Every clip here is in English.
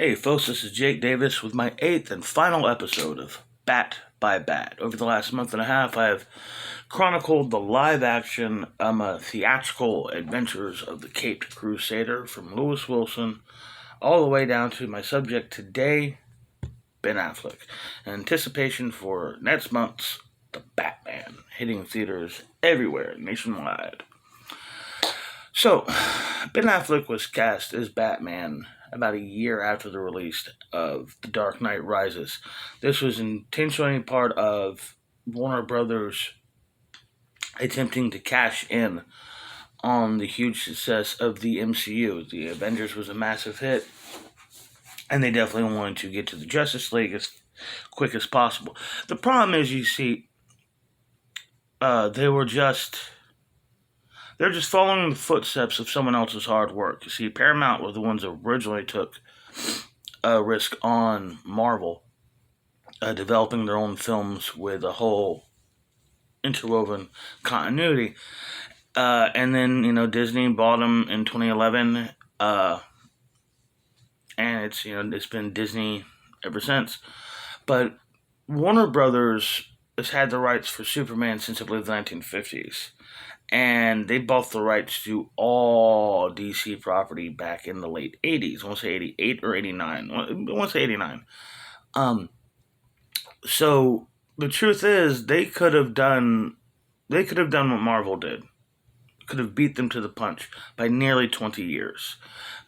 Hey folks, this is Jake Davis with my 8th and final episode of Bat by Bat. Over the last month and a half, I have chronicled the live-action, theatrical adventures of the Caped Crusader from Lewis Wilson, all the way down to my subject today, Ben Affleck, in anticipation for next month's The Batman, hitting theaters everywhere nationwide. So, Ben Affleck was cast as Batman about a year after the release of The Dark Knight Rises. This was intentionally part of Warner Brothers attempting to cash in on the huge success of the MCU. The Avengers was a massive hit, and they definitely wanted to get to the Justice League as quick as possible. The problem is, you see, they're just following the footsteps of someone else's hard work. You see, Paramount were the ones that originally took a risk on Marvel, developing their own films with a whole interwoven continuity. And then, Disney bought them in 2011, and it's been Disney ever since. But Warner Brothers has had the rights for Superman since, I believe, the 1950s. And they bought the rights to all DC property back in the late 80s. I want to say 88 or 89. I want to say 89. So the truth is, they could have done what Marvel did. Could have beat them to the punch by nearly 20 years.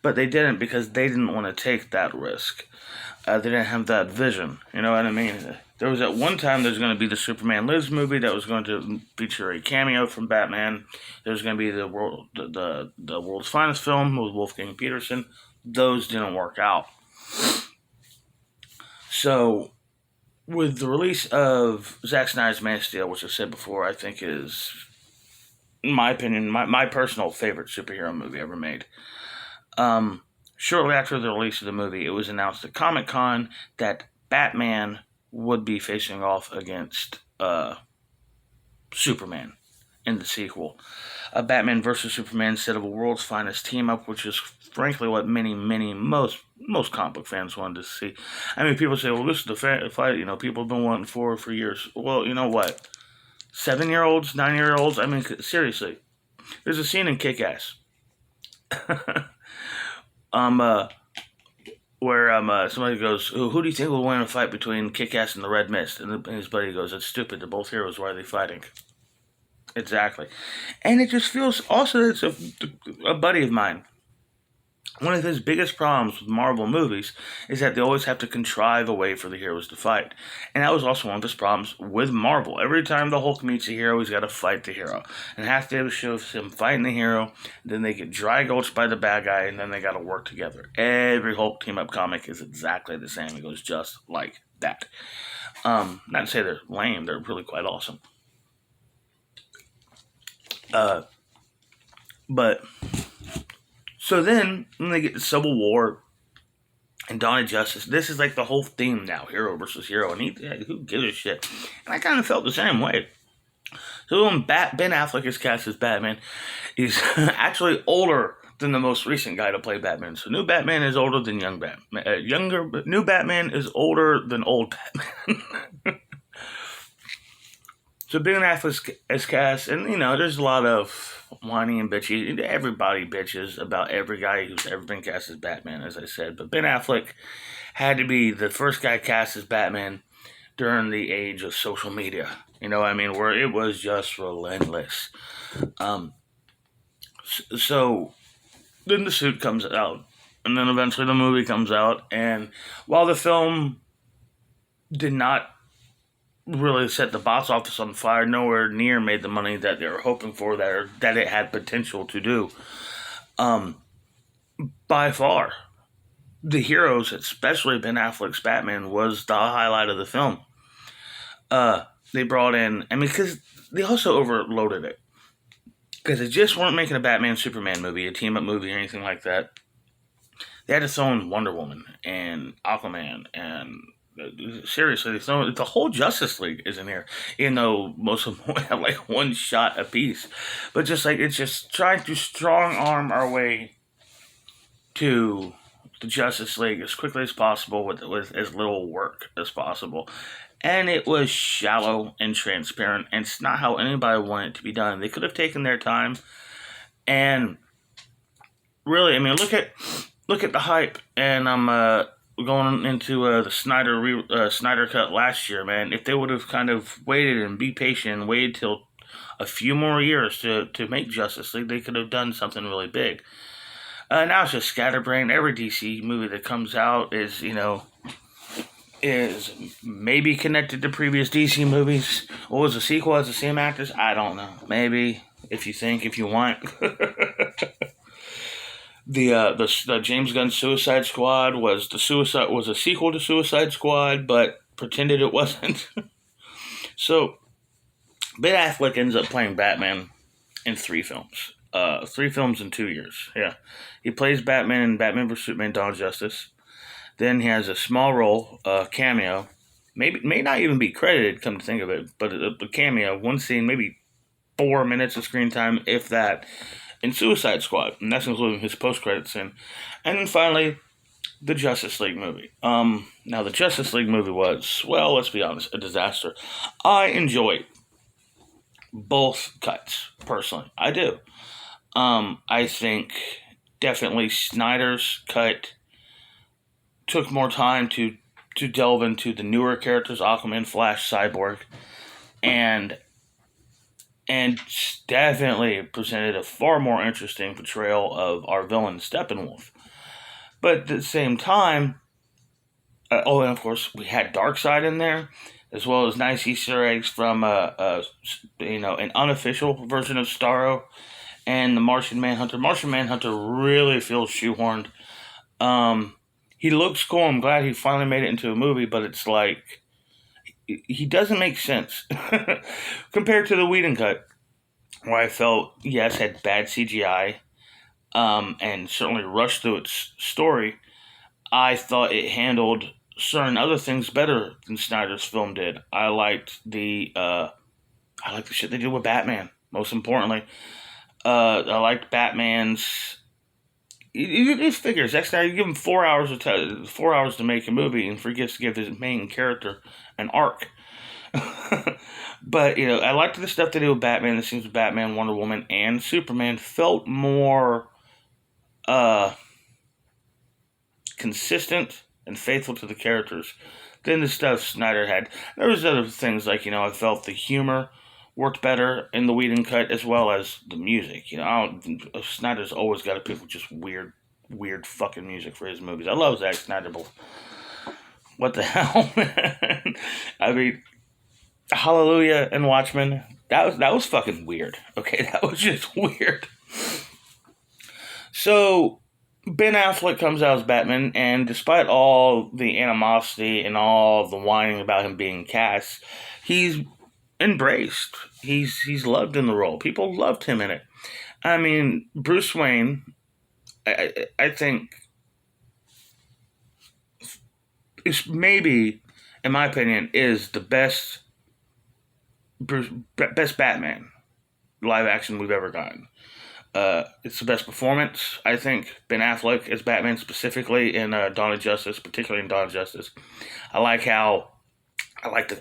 But they didn't, because they didn't want to take that risk. They didn't have that vision. You know what I mean? There was at one time there's going to be the Superman Lives movie that was going to feature a cameo from Batman. There's going to be the world's finest film with Wolfgang Peterson. Those didn't work out. So, with the release of Zack Snyder's Man of Steel, which I said before, I think is, in my opinion, my personal favorite superhero movie ever made. Shortly after the release of the movie, it was announced at Comic-Con that Batman would be facing off against Superman in the sequel. Batman versus Superman instead of a world's finest team-up, which is frankly what most comic book fans wanted to see. I mean, people say, well, this is the fight, people have been wanting for years. Well, you know what? 7-year-olds, 9-year-olds, I mean, seriously. There's a scene in Kick-Ass where somebody goes, who do you think will win a fight between Kick-Ass and the Red Mist? And his buddy goes, that's stupid, they're both heroes, why are they fighting? Exactly. And it just feels, also, it's a buddy of mine. One of his biggest problems with Marvel movies is that they always have to contrive a way for the heroes to fight. And that was also one of his problems with Marvel. Every time the Hulk meets a hero, he's got to fight the hero. And half the episode shows him fighting the hero, then they get dry gulched by the bad guy, and then they got to work together. Every Hulk team-up comic is exactly the same. It goes just like that. Not to say they're lame, they're really quite awesome. So then, when they get to Civil War and Dawn of Justice, this is like the whole theme now, hero versus hero, and who gives a shit? And I kind of felt the same way. So when Ben Affleck is cast as Batman, he's actually older than the most recent guy to play Batman. So new Batman is older than young Batman. New Batman is older than old Batman. So Ben Affleck is cast, and there's a lot of whining and bitchy. Everybody bitches about every guy who's ever been cast as Batman, as I said. But Ben Affleck had to be the first guy cast as Batman during the age of social media. Where it was just relentless. So then the suit comes out, and then eventually the movie comes out. And while the film did not really set the box office on fire, nowhere near made the money that they were hoping for, that it had potential to do. By far, the heroes, especially Ben Affleck's Batman, was the highlight of the film. They brought in, because they also overloaded it. Because they just weren't making a Batman-Superman movie, a team-up movie, or anything like that. They had to throw in Wonder Woman and Aquaman and seriously, the whole Justice League is in here, even though most of them have like one shot apiece. But it's just trying to strong arm our way to the Justice League as quickly as possible with as little work as possible. And it was shallow and transparent, and it's not how anybody wanted it to be done. They could have taken their time, and really, I mean, look at the hype, and I'm going into the Snyder cut last year, man. If they would have kind of waited and be patient and waited till a few more years to make Justice League, they could have done something really big. Now it's just scatterbrained. Every DC movie that comes out is maybe connected to previous DC movies. Or was the sequel as the same actors? I don't know. Maybe if you want. The James Gunn Suicide Squad was a sequel to Suicide Squad, but pretended it wasn't. So Ben Affleck ends up playing Batman in 3 films. 3 films in 2 years. Yeah, he plays Batman in Batman vs Superman: Dawn of Justice. Then he has a small role, cameo. May not even be credited, come to think of it, but a cameo, one scene, maybe 4 minutes of screen time, if that, in Suicide Squad, and that's including his post-credit scene. And then finally, the Justice League movie. Now the Justice League movie was, well, let's be honest, a disaster. I enjoyed both cuts, personally. I do. I think definitely Snyder's cut took more time to delve into the newer characters, Aquaman, Flash, Cyborg, and definitely presented a far more interesting portrayal of our villain Steppenwolf. But at the same time, and of course we had Darkseid in there, as well as nice Easter eggs from an unofficial version of Starro and the Martian Manhunter. Martian Manhunter really feels shoehorned. He looks cool. I'm glad he finally made it into a movie, but it's like he doesn't make sense compared to the Whedon cut, where I felt, yes, had bad CGI, and certainly rushed through its story. I thought it handled certain other things better than Snyder's film did. I liked the shit they did with Batman. Most importantly, I liked Batman's. It figures. Zack Snyder, you give him 4 hours 4 hours to make a movie, and forgets to give his main character an arc. But I liked the stuff they did with Batman. The scenes with Batman, Wonder Woman, and Superman felt more consistent and faithful to the characters than the stuff Snyder had. There was other things like I felt the humor worked better in the Whedon cut, as well as the music. Snyder's always got to pick with just weird fucking music for his movies. I love Zack Snyder, but what the hell, man? I mean, Hallelujah and Watchmen, that was fucking weird. Okay, that was just weird. So Ben Affleck comes out as Batman, and despite all the animosity and all the whining about him being cast, he's embraced. He's loved in the role. People loved him in it. I mean, Bruce Wayne, I think, is maybe, in my opinion, is the best Batman live action we've ever gotten. It's the best performance, I think. Ben Affleck as Batman, specifically in Dawn of Justice, particularly in Dawn of Justice. I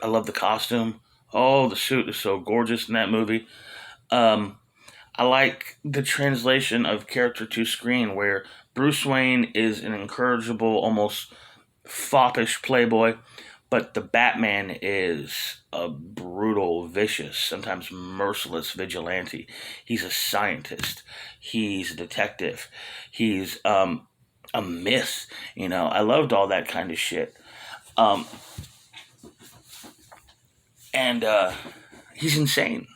love the costume. Oh, the suit is so gorgeous in that movie. I like the translation of character to screen, where Bruce Wayne is an incorrigible, almost foppish playboy, but the Batman is a brutal, vicious, sometimes merciless vigilante. He's a scientist. He's a detective. He's a myth. I loved all that kind of shit. And he's insane.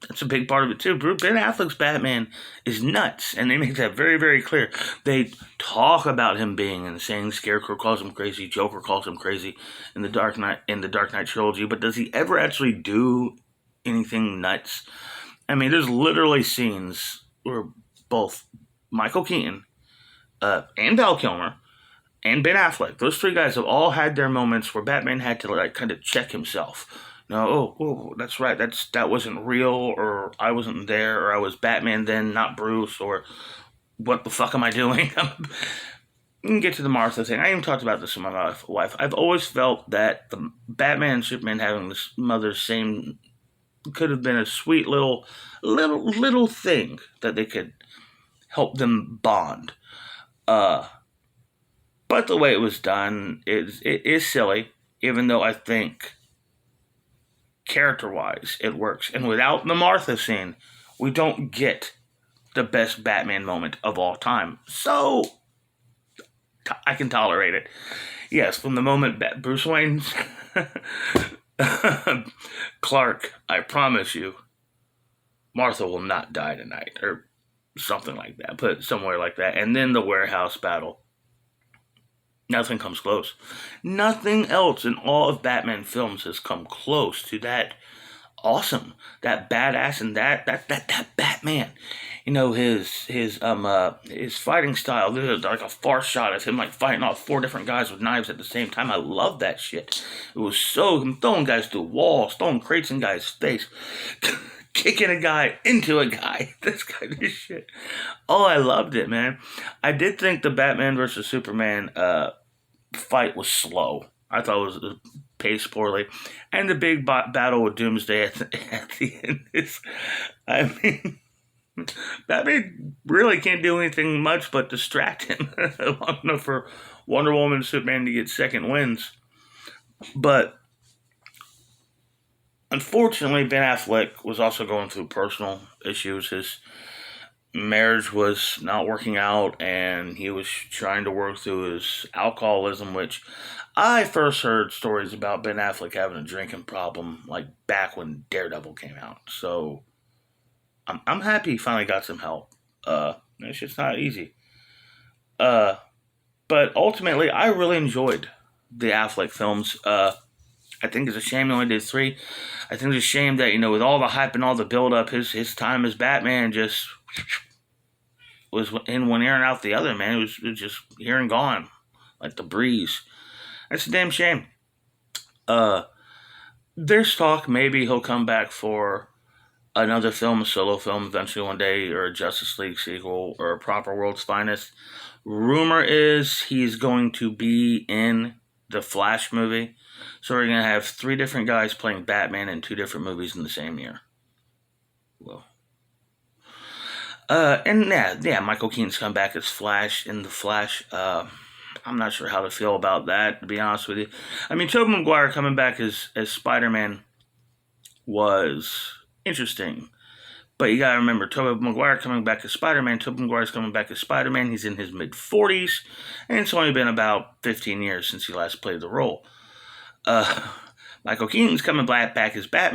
That's a big part of it too. Ben Affleck's Batman is nuts, and they make that very, very clear. They talk about him being insane. Scarecrow calls him crazy. Joker calls him crazy in the Dark Knight trilogy. But does he ever actually do anything nuts? I mean, there's literally scenes where both Michael Keaton and Val Kilmer and Ben Affleck, those 3 guys, have all had their moments where Batman had to kind of check himself. No, that's right. That wasn't real, or I wasn't there, or I was Batman then, not Bruce, or what the fuck am I doing? you can get to the Martha thing. I even talked about this with my wife. I've always felt that the Batman and Superman having this mother's same could have been a sweet little thing that they could help them bond. But the way it was done is silly, even though I think character-wise it works. And without the Martha scene, we don't get the best Batman moment of all time. So I can tolerate it. Yes, from the moment Bruce Wayne's Clark, I promise you, Martha will not die tonight, or something like that. Put it somewhere like that. And then the warehouse battle. Nothing comes close. Nothing else in all of Batman films has come close to that awesome, that badass, and that Batman. You know, his fighting style. There's like a far shot of him like fighting off 4 different guys with knives at the same time. I love that shit. It was so him throwing guys through walls, throwing crates in guys' face, kicking a guy into a guy. This kind of shit. Oh, I loved it, man. I did think the Batman versus Superman fight was slow. I thought it was paced poorly. And the big battle with Doomsday at the end is, I mean, Batman really can't do anything much but distract him long enough for Wonder Woman and Superman to get second wins. But unfortunately, Ben Affleck was also going through personal issues. His marriage was not working out, and he was trying to work through his alcoholism, which I first heard stories about Ben Affleck having a drinking problem like back when Daredevil came out. So I'm happy he finally got some help. It's just not easy. But ultimately, I really enjoyed the Affleck films. I think it's a shame he only did 3. I think it's a shame that, with all the hype and all the build-up, his time as Batman just was in one ear and out the other, man. It was just here and gone, like the breeze. That's a damn shame. There's talk maybe he'll come back for another film, a solo film, eventually one day, or a Justice League sequel, or a proper World's Finest. Rumor is he's going to be in the Flash movie. So we're going to have 3 different guys playing Batman in 2 different movies in the same year. Well. And Michael Keaton's come back as Flash in the Flash. I'm not sure how to feel about that, to be honest with you. I mean, Tobey Maguire coming back as Spider-Man was interesting. But you gotta remember, Tobey Maguire coming back as Spider-Man. Tobey Maguire's coming back as Spider-Man. He's in his mid-40s. And it's only been about 15 years since he last played the role. Michael Keaton's coming back as Batman.